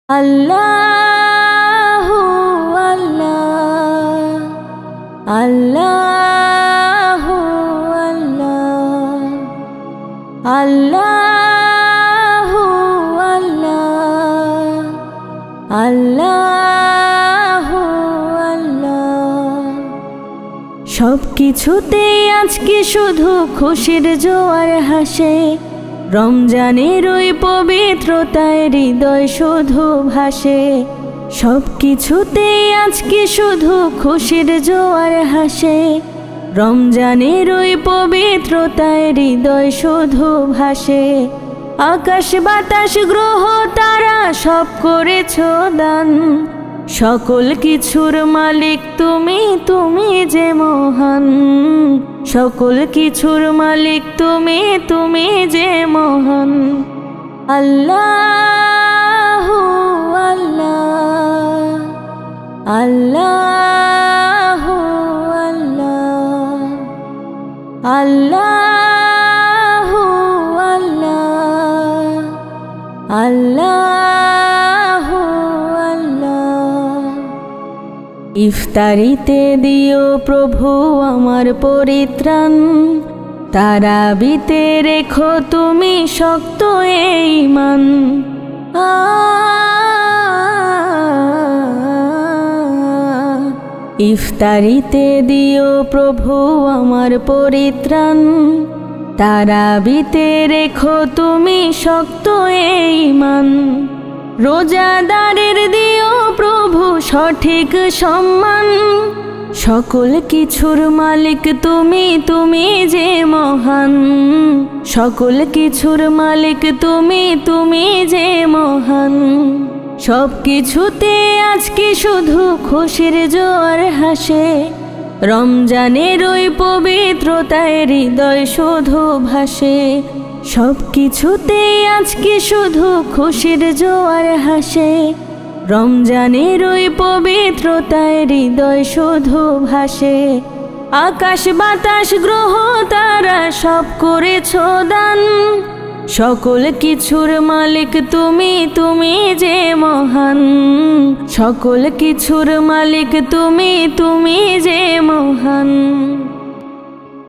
আল্লাহু আল্লাহ আল্লাহু আল্লাহ আল্লাহু আল্লাহ আল্লাহু আল্লাহ। সব কিছুতেই আজকে শুধু খুশির জোয়ার হাসে, রমজানের ওই পবিত্রতায় হৃদয় শুধু ভাসে। সব কিছুতেই আজকে শুধু খুশির জোয়ার হাসে, রমজানের ওই পবিত্রতায় হৃদয় শুধু ভাসে। আকাশ বাতাস গ্রহ তারা সব করেছ দান, সকল কিছুর মালিক তুমি, তুমি যে মহান। সকল কিছুর মালিক তুমি, তুমি যে মহান। আল্লাহু আল্লাহ আল্লাহু আল্লাহ আল্লাহু আল্লাহ আল্লাহু আল্লাহ। ইফতারিতে দিও প্রভু আমার পরিত্রাণ, তারাবিতে রেখো তুমি শক্ত এই ঈমান। ইফতারিতে দিও প্রভু আমার পরিত্রাণ, তারাবিতে রেখো তুমি শক্ত এই ঈমান। রোজাদারের দিও প্রভু সঠিক সম্মান, সকল কিছুর মালিক তুমি, তুমি যে মহান। সকল কিছুর মালিক তুমি, তুমি যে মহান। সব কিছুতে আজকে শুধু খুশির জোয়ার হাসে, রমজানের ওই পবিত্রতায় হৃদয় শুধু ভাসে। সব কিছুতে আজকে শুধু খুশির জোয়ার হাসে, রমজানের ওই পবিত্রতায় হৃদয় শুধু ভাসে। আকাশ বাতাস গ্রহ তারা সব করেছ দান, সকল কিছুর মালিক তুমি, তুমি যে মহান। সকল কিছুর মালিক তুমি, তুমি যে মহান।